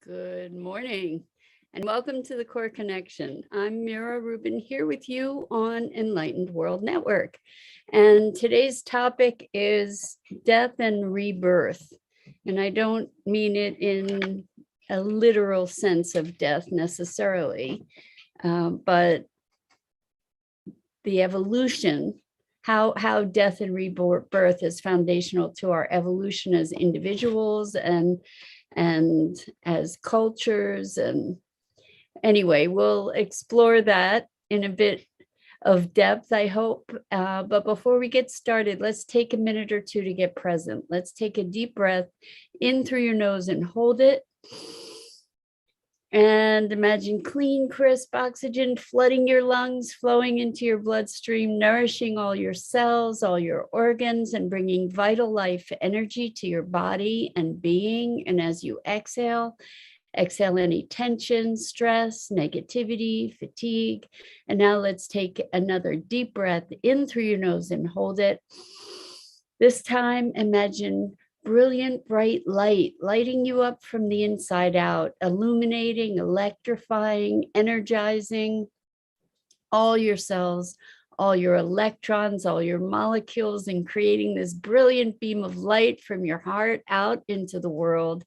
Good morning and welcome to the Core Connection. I'm Mira Rubin here with you on Enlightened World Network. And today's topic is death and rebirth. And I don't mean it in a literal sense of death necessarily, but the evolution, how death and rebirth is foundational to our evolution as individuals and as cultures. And anyway, we'll explore that in a bit of depth, I hope. But before we get started, let's take a minute or two to get present. Let's take a deep breath in through your nose and hold it. And imagine clean, crisp oxygen flooding your lungs, flowing into your bloodstream, nourishing all your cells, all your organs, and bringing vital life energy to your body and being. And as you exhale, exhale any tension, stress, negativity, fatigue. And now let's take another deep breath in through your nose and hold it. This time, imagine brilliant, bright light, lighting you up from the inside out, illuminating, electrifying, energizing all your cells, all your electrons, all your molecules, and creating this brilliant beam of light from your heart out into the world.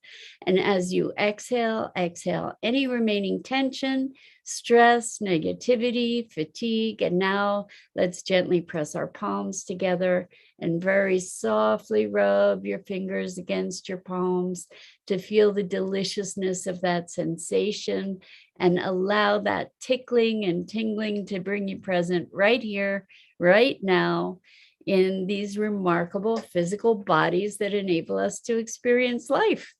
And as you exhale, exhale any remaining tension, stress, negativity, fatigue. And now let's gently press our palms together and very softly rub your fingers against your palms to feel the deliciousness of that sensation, and allow that tickling and tingling to bring you present right here, right now, in these remarkable physical bodies that enable us to experience life.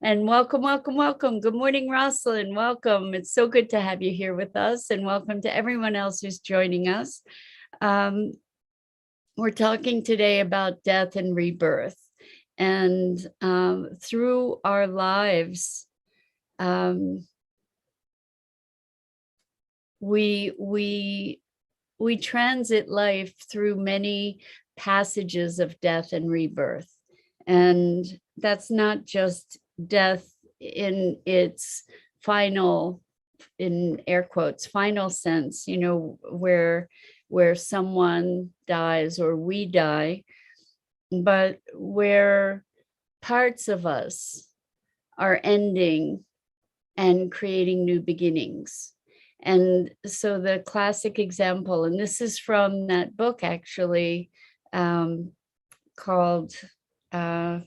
And welcome, welcome, welcome. Good morning, Rosalind. Welcome. It's so good to have you here with us, and welcome to everyone else who's joining us. We're talking today about death and rebirth. And through our lives, we transit life through many passages of death and rebirth. And that's not just death in its final, in air quotes, final sense, you know, where someone dies or we die, but where parts of us are ending and creating new beginnings. And so the classic example, and this is from that book actually, called the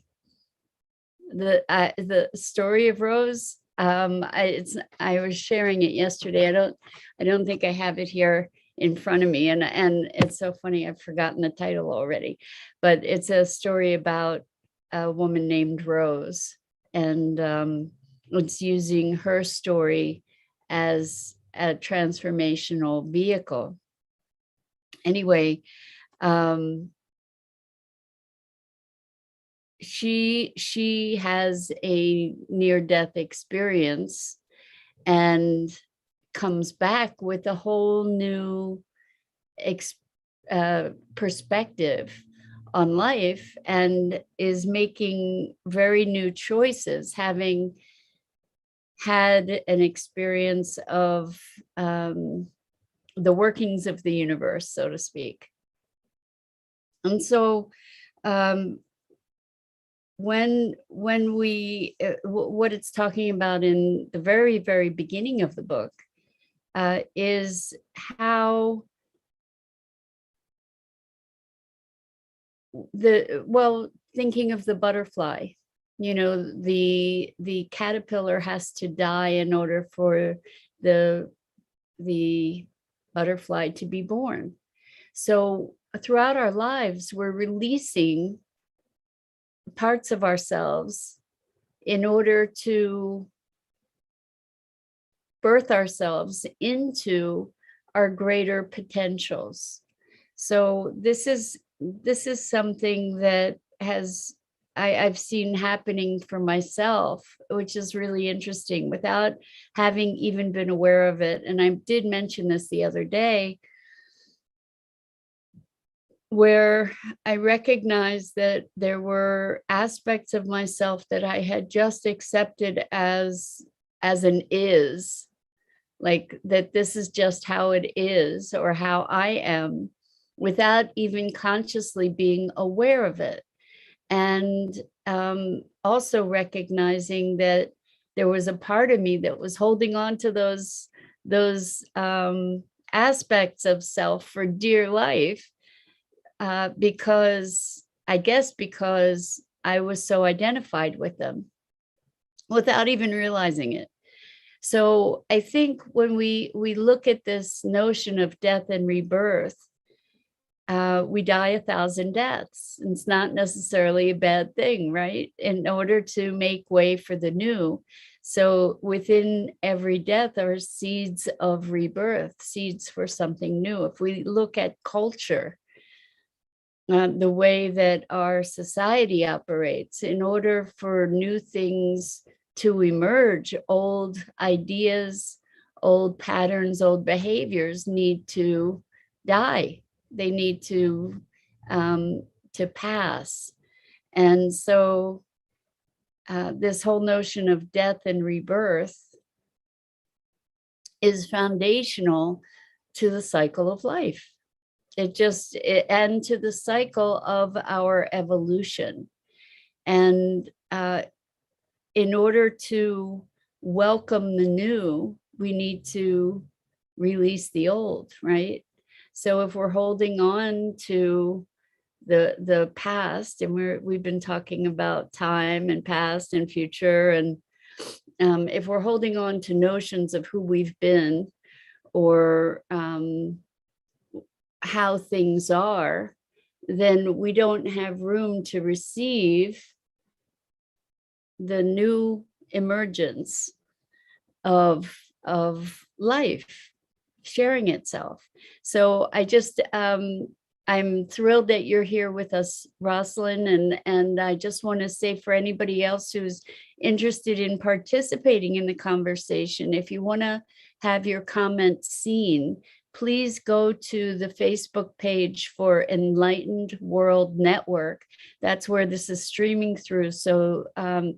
Story of Rose. I was sharing it yesterday. I don't think I have it here in front of me, and it's so funny, I've forgotten the title already, but it's a story about a woman named Rose, and it's using her story as a transformational vehicle. Anyway, she has a near-death experience and comes back with a whole new perspective on life, and is making very new choices, having had an experience of the workings of the universe, so to speak. And so when we what it's talking about in the very, very beginning of the book is how thinking of the butterfly, you know, the caterpillar has to die in order for the butterfly to be born. So throughout our lives, we're releasing parts of ourselves in order to birth ourselves into our greater potentials. So this is something that I've seen happening for myself, which is really interesting, without having even been aware of it. And I did mention this the other day, where I recognized that there were aspects of myself that I had just accepted as as an is, like that this is just how it is or how I am, without even consciously being aware of it. And also recognizing that there was a part of me that was holding on to those aspects of self for dear life, because I guess because I was so identified with them without even realizing it. So I think when we look at this notion of death and rebirth, we die 1,000 deaths. It's not necessarily a bad thing, right? In order to make way for the new. So within every death are seeds of rebirth, seeds for something new. If we look at culture, the way that our society operates, in order for new things to emerge, old ideas, old patterns, old behaviors need to die. They need to pass. And so this whole notion of death and rebirth is foundational to the cycle of life. And to the cycle of our evolution. And in order to welcome the new, we need to release the old, right? So if we're holding on to the past, and we've been talking about time and past and future, and if we're holding on to notions of who we've been, or how things are, then we don't have room to receive the new emergence of life sharing itself. So I'm thrilled that you're here with us, Rosalind, and I just want to say, for anybody else who's interested in participating in the conversation, if you want to have your comments seen, please go to the Facebook page for Enlightened World Network. That's where this is streaming through. So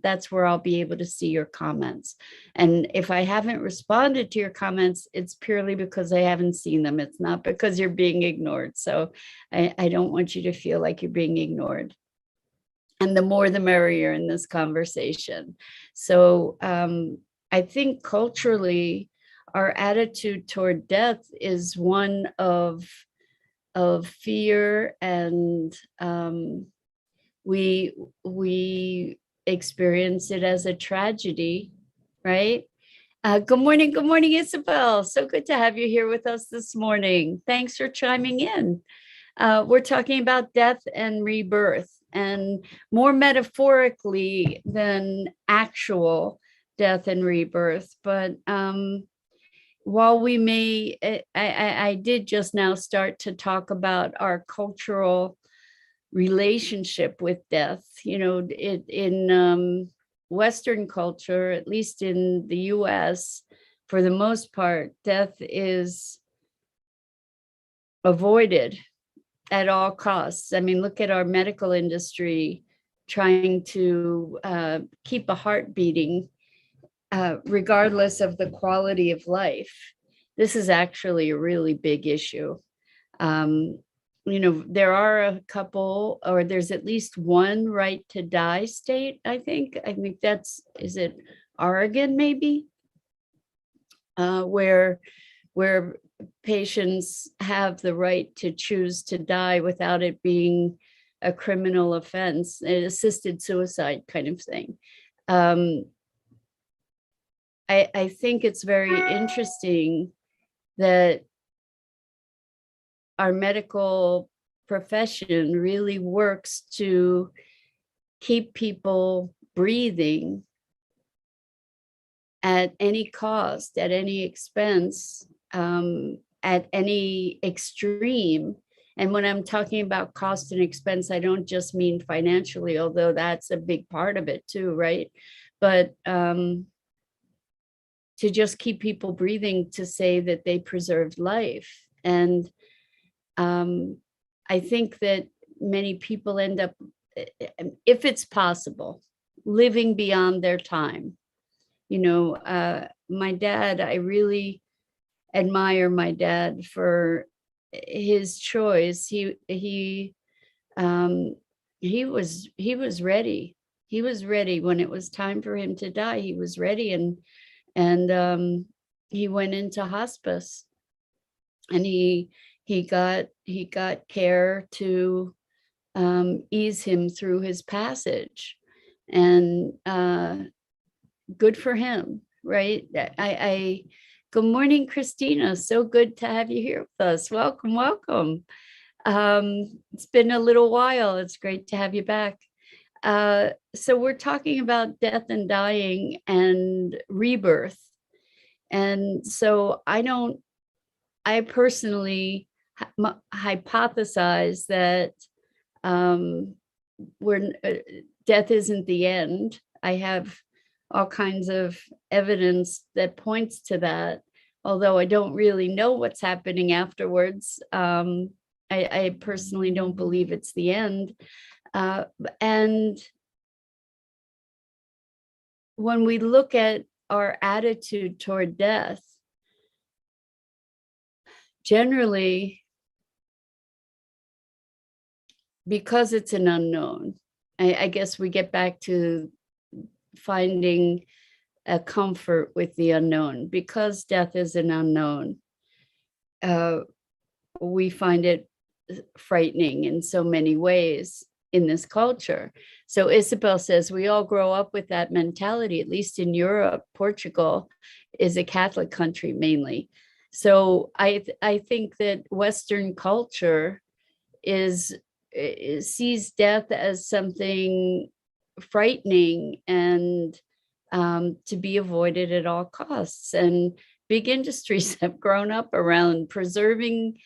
that's where I'll be able to see your comments. And if I haven't responded to your comments, it's purely because I haven't seen them. It's not because you're being ignored. So I don't want you to feel like you're being ignored. And the more the merrier in this conversation. So I think culturally, our attitude toward death is one of fear, and we experience it as a tragedy, right? Good morning, Isabel. So good to have you here with us this morning. Thanks for chiming in. We're talking about death and rebirth, and more metaphorically than actual death and rebirth, but while we may, I did just now start to talk about our cultural relationship with death. You know, in Western culture, at least in the US, for the most part, death is avoided at all costs. I mean, look at our medical industry trying to keep a heart beating, regardless of the quality of life. This is actually a really big issue. You know, there are a couple, or there's at least one right to die state, I think. I think that's, is it Oregon maybe? Where patients have the right to choose to die without it being a criminal offense, an assisted suicide kind of thing. I think it's very interesting that our medical profession really works to keep people breathing at any cost, at any expense, at any extreme. And when I'm talking about cost and expense, I don't just mean financially, although that's a big part of it too, right? But to just keep people breathing, to say that they preserved life. And I think that many people end up, if it's possible, living beyond their time. My dad, I really admire my dad for his choice. Um, he was ready. He was ready when it was time for him to die. He was ready, and he went into hospice, and he got care to ease him through his passage, and good for him, right? I Good morning, Christina. So good to have you here with us. Welcome, welcome. It's been a little while. It's great to have you back. So we're talking about death and dying and rebirth. And so I personally hypothesize that um, we're, death isn't the end. I have all kinds of evidence that points to that, although I don't really know what's happening afterwards. I personally don't believe it's the end. And when we look at our attitude toward death, generally, because it's an unknown, I guess we get back to finding a comfort with the unknown. Because death is an unknown, we find it frightening in so many ways in this culture. So Isabel says we all grow up with that mentality, at least in Europe. Portugal is a Catholic country mainly. So I think that Western culture sees death as something frightening and to be avoided at all costs. And big industries have grown up around preserving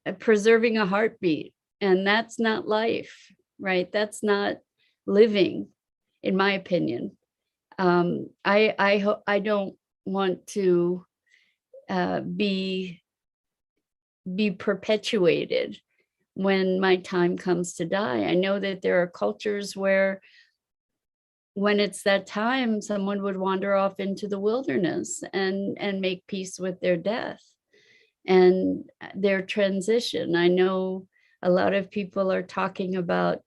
a heartbeat, and that's not life, right? That's not living, in my opinion. I don't want to be perpetuated when my time comes to die. I know that there are cultures where when it's that time, someone would wander off into the wilderness and make peace with their death and their transition. I know a lot of people are talking about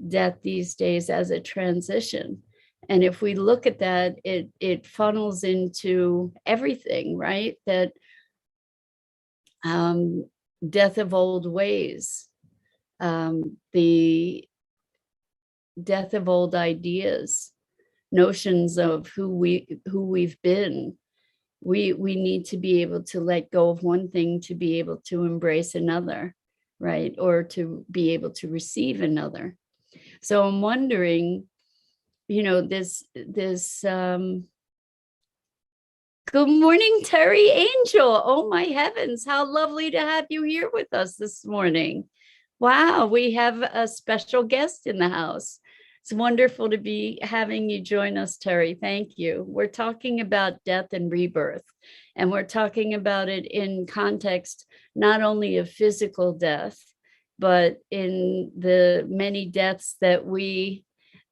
death these days as a transition. And if we look at that, it funnels into everything, right? That death of old ways, the death of old ideas, notions of who we've been. We need to be able to let go of one thing to be able to embrace another, right? Or to be able to receive another. So I'm wondering, this good morning, Terry Angel. Oh my heavens, how lovely to have you here with us this morning. Wow, we have a special guest in the house. It's wonderful to be having you join us, Terry. Thank you. We're talking about death and rebirth, and we're talking about it in context not only of physical death, but in the many deaths that we,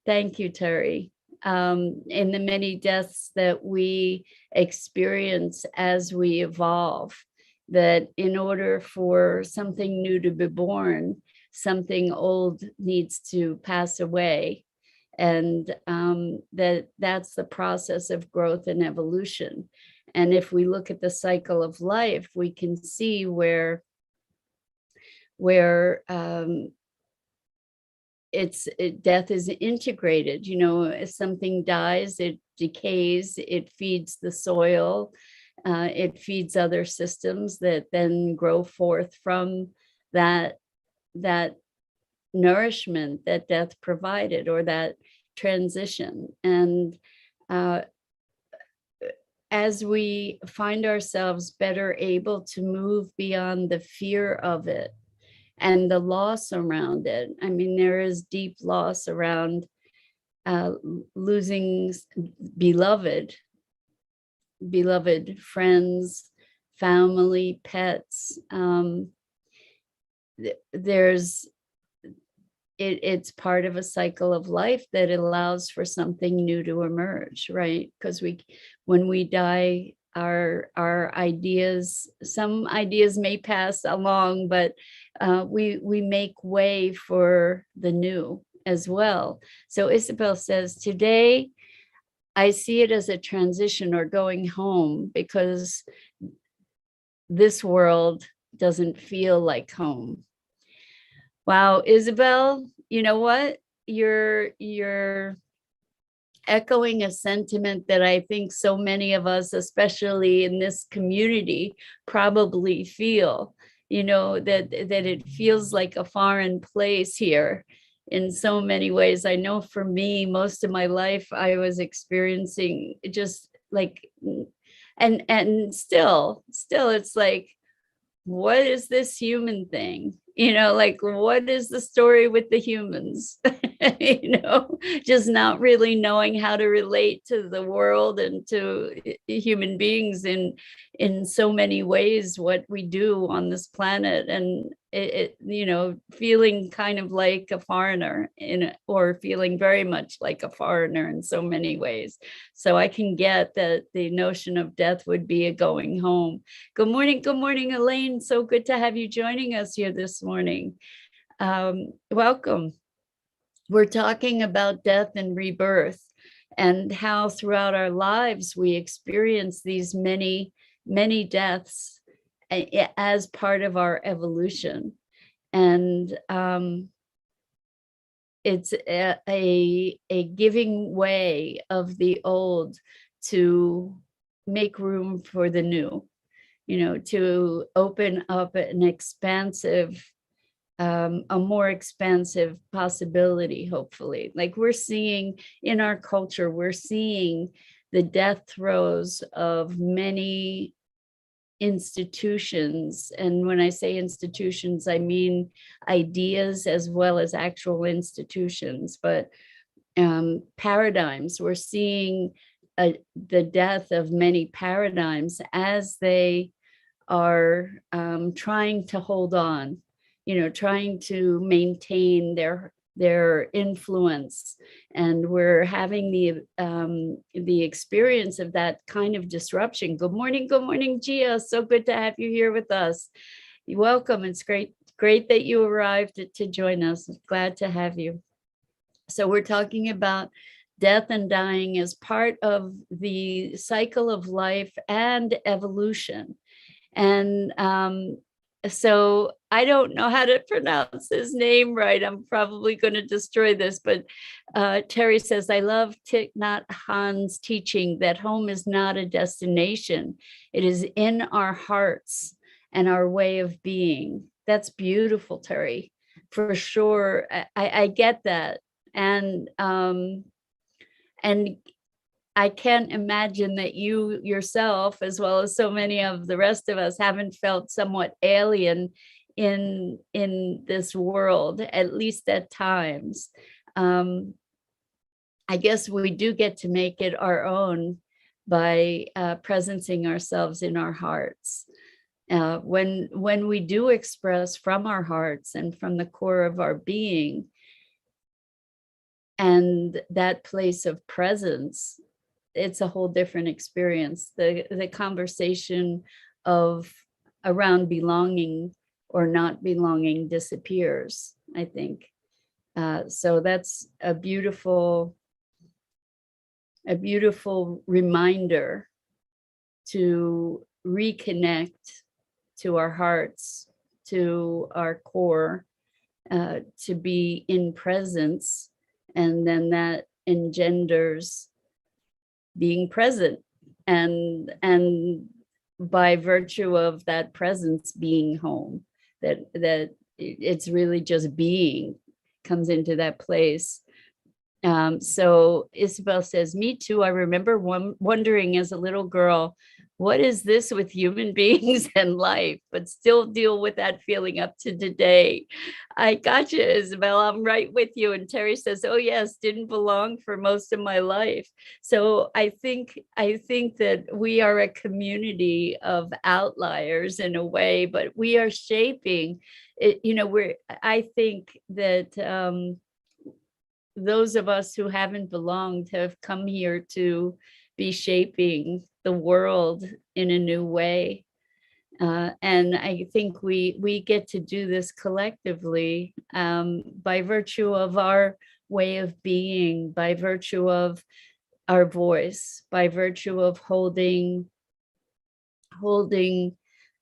thank you, Terry, in the many deaths that we experience as we evolve. That in order for something new to be born, something old needs to pass away. And that's the process of growth and evolution. And if we look at the cycle of life, we can see where death is integrated. If something dies, it decays, it feeds the soil, it feeds other systems that then grow forth from that nourishment that death provided, or that transition. And as we find ourselves better able to move beyond the fear of it and the loss around it. I mean, there is deep loss around losing beloved friends, family, pets. There's it's part of a cycle of life that allows for something new to emerge, right? Because when we die, our ideas, some ideas may pass along, but we make way for the new as well. So Isabel says, today I see it as a transition or going home, because this world doesn't feel like home. Wow, Isabel, you know what? You're echoing a sentiment that I think so many of us, especially in this community, probably feel, that it feels like a foreign place here in so many ways. I know for me, most of my life, I was experiencing just like, and still it's like, what is this human thing? Like, what is the story with the humans? Just not really knowing how to relate to the world and to human beings in so many ways, what we do on this planet. And feeling kind of like a foreigner or feeling very much like a foreigner in so many ways. So I can get that the notion of death would be a going home. Good morning, Elaine. So good to have you joining us here this morning. Welcome. We're talking about death and rebirth, and how throughout our lives we experience these many deaths as part of our evolution. And it's a giving way of the old to make room for the new, to open up an expansive, a more expansive possibility, hopefully. Like we're seeing in our culture, we're seeing the death throes of many institutions. And when I say institutions, I mean ideas as well as actual institutions, but paradigms. We're seeing the death of many paradigms as they are trying to hold on, trying to maintain their influence. And we're having the experience of that kind of disruption. Good morning, Gia. So good to have you here with us. Welcome. It's great that you arrived to join us. Glad to have you. So we're talking about death and dying as part of the cycle of life and evolution. And so I don't know how to pronounce his name right. I'm probably going to destroy this, but Terry says, I love Thich Nhat Hanh's teaching that home is not a destination. It is in our hearts and our way of being. That's beautiful, Terry, for sure. I get that. And I can't imagine that you yourself, as well as so many of the rest of us, haven't felt somewhat alien in this world, at least at times. I guess we do get to make it our own by presencing ourselves in our hearts. When we do express from our hearts and from the core of our being, and that place of presence, it's a whole different experience. The conversation of around belonging or not belonging disappears, I think. So that's a beautiful reminder to reconnect to our hearts, to our core, to be in presence. And then that engenders being present, and by virtue of that presence, being home, that it's really just being comes into that place. So Isabel says, me too. I remember wondering as a little girl what is this with human beings and life, but still deal with that feeling up to today. I got you, Isabel. I'm right with you. And Terry says, oh yes, didn't belong for most of my life. So I think that we are a community of outliers in a way, but we are shaping it. I think that those of us who haven't belonged have come here to be shaping the world in a new way. And I think we get to do this collectively by virtue of our way of being, by virtue of our voice, by virtue of holding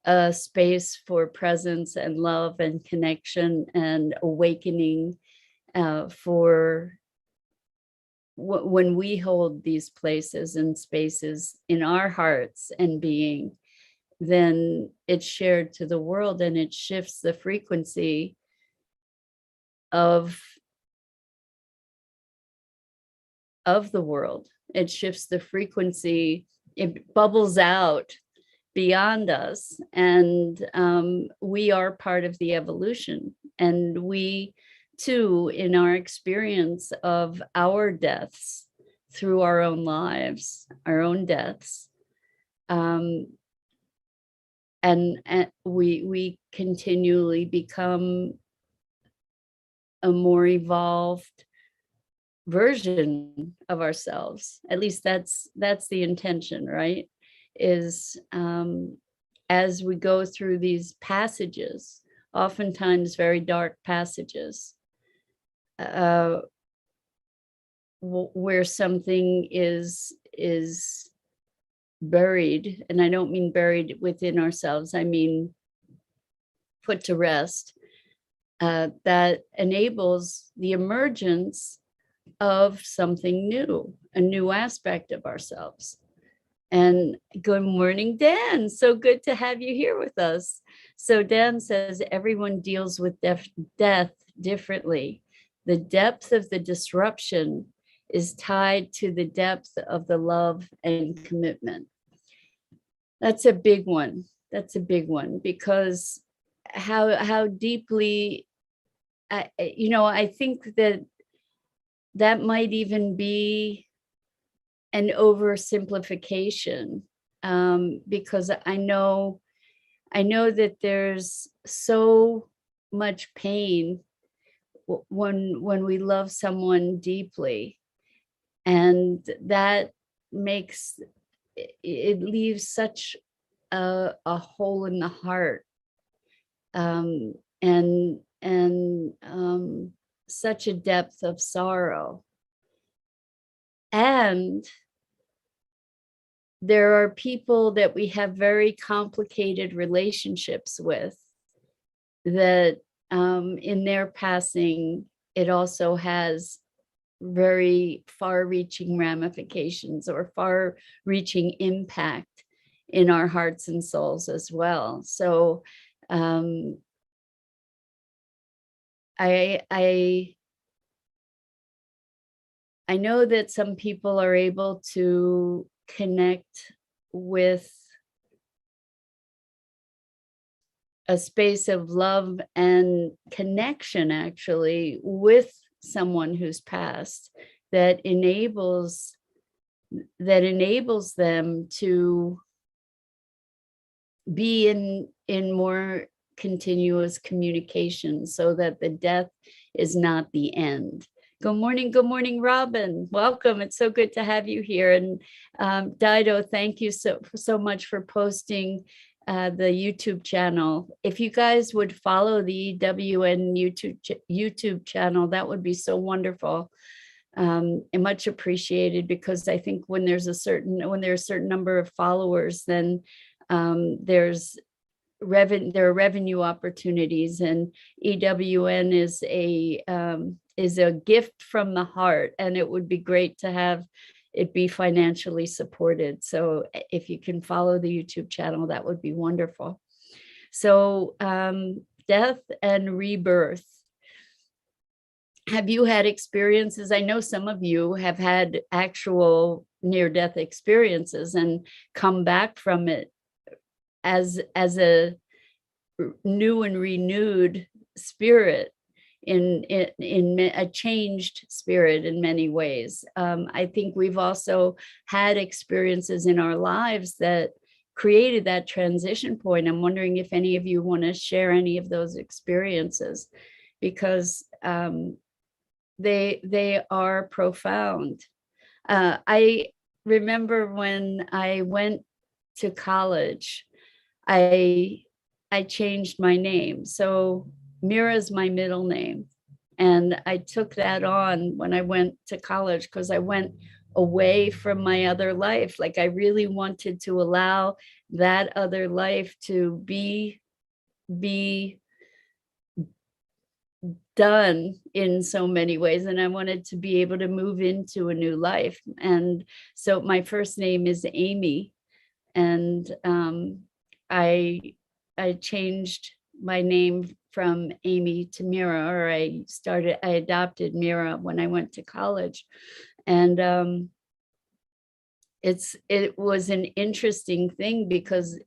a space for presence and love and connection and awakening for when we hold these places and spaces in our hearts and being, then it's shared to the world and it shifts the frequency of the world. It shifts the frequency, it bubbles out beyond us, and we are part of the evolution. And we too, in our experience of our deaths through our own lives, our own deaths, and we continually become a more evolved version of ourselves. At least that's the intention, right? Is as we go through these passages, oftentimes very dark passages, where something is buried, and I don't mean buried within ourselves, I mean put to rest, that enables the emergence of something new, a new aspect of ourselves. And good morning, Dan. So good to have you here with us. So Dan says everyone deals with death differently. The depth of the disruption is tied to the depth of the love and commitment. That's a big one. That's a big one, because how deeply, I think that might even be an oversimplification, because I know that there's so much pain when we love someone deeply, and that makes it leaves such a hole in the heart, and such a depth of sorrow. And there are people that we have very complicated relationships with that in their passing, it also has very far-reaching ramifications or far-reaching impact in our hearts and souls as well. So I know that some people are able to connect with a space of love and connection, actually, with someone who's passed, that enables them to be in more continuous communication, so that the death is not the end. Good morning, Robin. Welcome. It's so good to have you here. And Dido, thank you so much for posting the YouTube channel. If you guys would follow the EWN YouTube channel, that would be so wonderful and much appreciated, because I think when there's a certain number of followers, then there are revenue opportunities, and EWN is a gift from the heart, and it would be great to have it be financially supported. So if you can follow the YouTube channel, that would be wonderful. So death and rebirth. Have you had experiences? I know some of you have had actual near-death experiences and come back from it as a new and renewed spirit, in a changed spirit in many ways. I think we've also had experiences in our lives that created that transition point. I'm wondering if any of you want to share any of those experiences, because they are profound. I remember when I went to college, I changed my name. So Mira is my middle name. And I took that on when I went to college, because I went away from my other life. Like I really wanted to allow that other life to be done in so many ways, and I wanted to be able to move into a new life. And so my first name is Amy, and I changed my name from Amy to Mira, or I adopted Mira when I went to college. And it was an interesting thing, because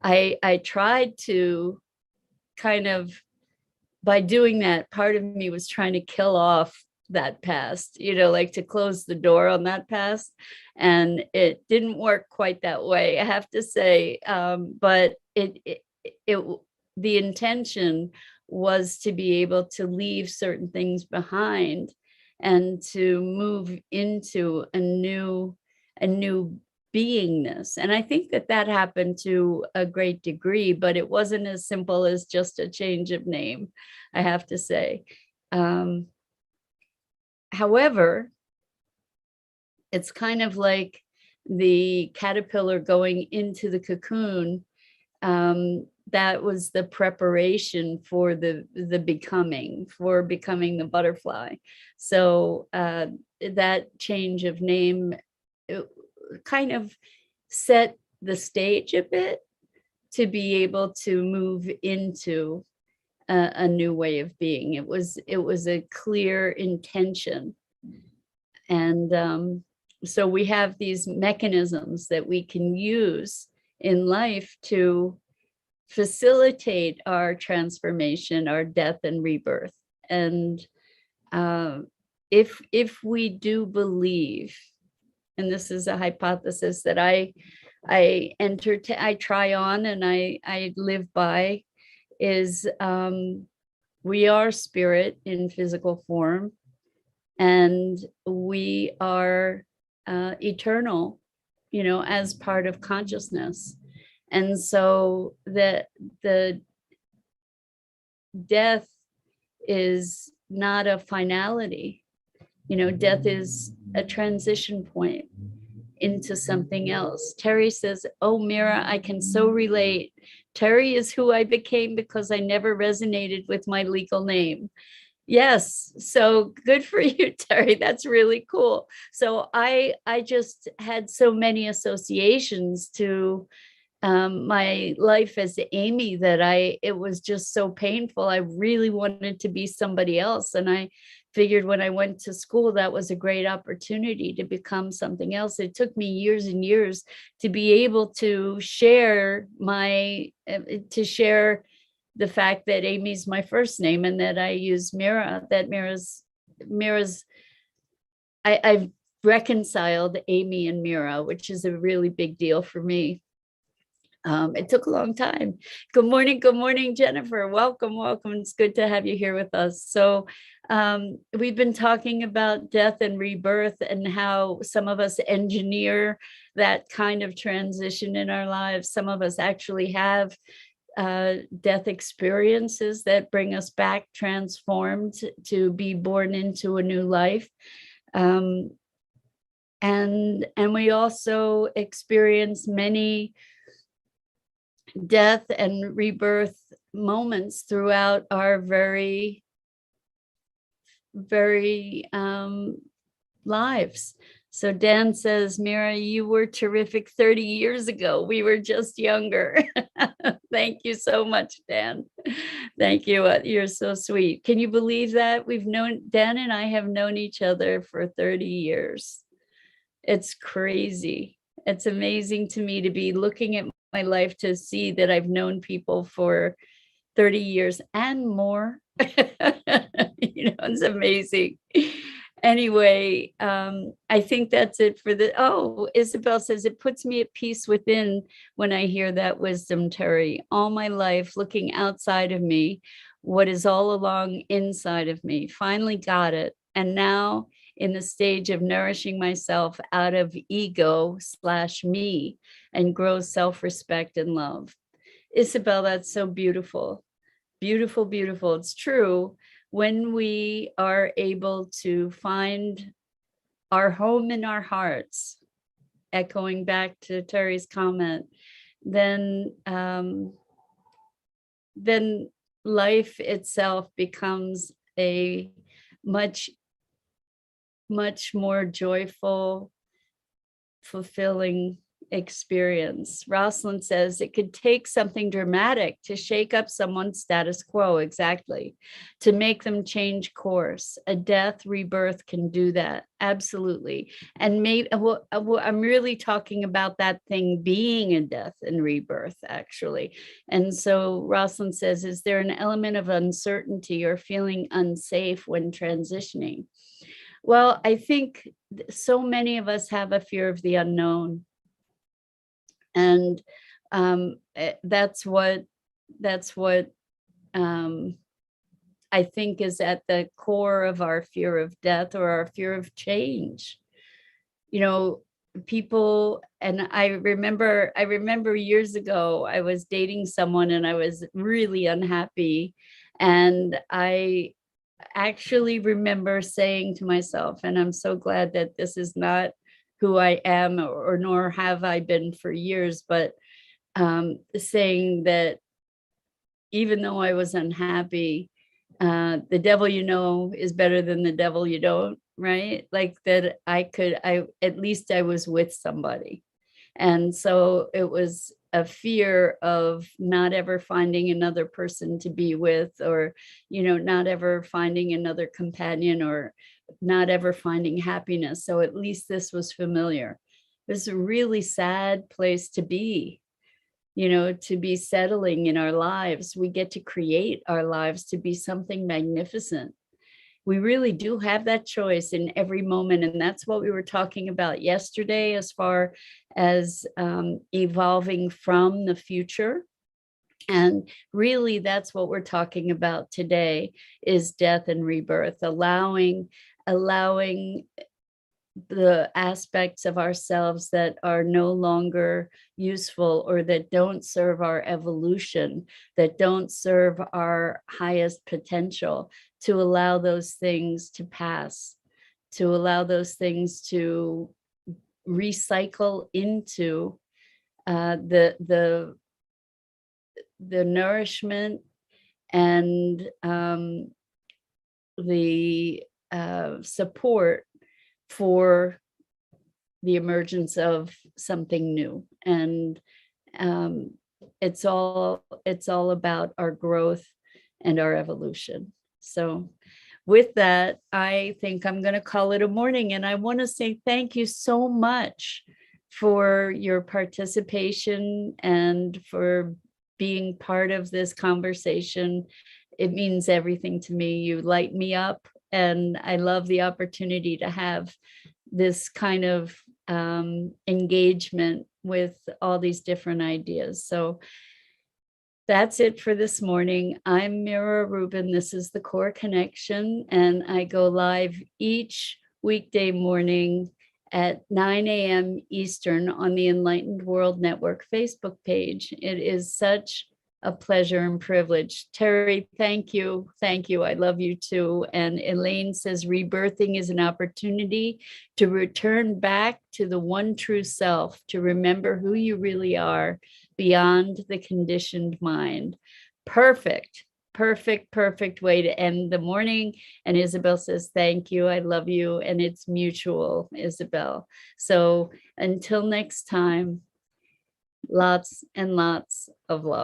I tried to kind of, by doing that, part of me was trying to kill off that past, like to close the door on that past. And it didn't work quite that way, I have to say. But the intention was to be able to leave certain things behind and to move into a new beingness. And I think that happened to a great degree, but it wasn't as simple as just a change of name, I have to say. However, it's kind of like the caterpillar going into the cocoon. That was the preparation for the becoming the butterfly. So that change of name, it kind of set the stage a bit to be able to move into a new way of being. It was a clear intention. And so we have these mechanisms that we can use in life to facilitate our transformation, our death and rebirth. And if we do believe, and this is a hypothesis that I try on and I live by, is we are spirit in physical form, and we are eternal, as part of consciousness. And so the death is not a finality. Death is a transition point into something else. Terry says, "Oh, Mira, I can so relate. Terry is who I became because I never resonated with my legal name." Yes, so good for you, Terry. That's really cool. So I just had so many associations to my life as Amy that it was just so painful. I really wanted to be somebody else. And I figured when I went to school, that was a great opportunity to become something else. It took me years and years to be able to share the fact that Amy's my first name and that I use Mira, that Mira's, I've reconciled Amy and Mira, which is a really big deal for me. It took a long time. Good morning, Jennifer. Welcome. It's good to have you here with us. So we've been talking about death and rebirth and how some of us engineer that kind of transition in our lives. Some of us actually have death experiences that bring us back transformed to be born into a new life. And we also experience many death and rebirth moments throughout our very lives. So Dan says, Mira, you were terrific 30 years ago. We were just younger. Thank you so much, Dan. Thank you. You're so sweet. Can you believe that? Dan and I have known each other for 30 years. It's crazy. It's amazing to me to be looking at my life to see that I've known people for 30 years and more. It's amazing. Anyway, I think that's it for Isabel says, it puts me at peace within when I hear that wisdom, Terry. All my life looking outside of me, what is all along inside of me. Finally got it. And now in the stage of nourishing myself out of ego/me and grow self-respect and love. Isabel, that's so beautiful. Beautiful, beautiful. It's true. When we are able to find our home in our hearts, echoing back to Terry's comment, then life itself becomes a much, much more joyful, fulfilling experience. Rosalind says it could take something dramatic to shake up someone's status quo, exactly, to make them change course. A death rebirth can do that, absolutely. And maybe I'm really talking about that thing being a death and rebirth, actually. And so Rosalind says, is there an element of uncertainty or feeling unsafe when transitioning? Well, I think so many of us have a fear of the unknown. And that's what I think is at the core of our fear of death or our fear of change. People, and I remember years ago, I was dating someone and I was really unhappy. And I actually remember saying to myself, and I'm so glad that this is not who I am, or nor have I been for years, but saying that even though I was unhappy, the devil you know is better than the devil you don't, right? Like that at least I was with somebody. And so it was a fear of not ever finding another person to be with, or, not ever finding another companion, or not ever finding happiness. So at least this was familiar. It was a really sad place to be, to be settling in our lives. We get to create our lives to be something magnificent. We really do have that choice in every moment. And that's what we were talking about yesterday, as far as evolving from the future. And really, that's what we're talking about today, is death and rebirth, allowing the aspects of ourselves that are no longer useful, or that don't serve our evolution, that don't serve our highest potential, to allow those things to pass, to allow those things to recycle into the nourishment and the support for the emergence of something new. And it's all about our growth and our evolution. So with that, I think I'm going to call it a morning. And I want to say thank you so much for your participation and for being part of this conversation. It means everything to me. You light me up, and I love the opportunity to have this kind of engagement with all these different ideas. So that's it for this morning. I'm Mira Rubin. This is the Core Connection, and I go live each weekday morning at 9 a.m. Eastern on the Enlightened World Network Facebook page. It is such a pleasure and privilege. Terry, thank you. Thank you. I love you too. And Elaine says, rebirthing is an opportunity to return back to the one true self, to remember who you really are beyond the conditioned mind. Perfect. Perfect way to end the morning. And Isabel says, thank you. I love you. And it's mutual, Isabel. So until next time, lots and lots of love.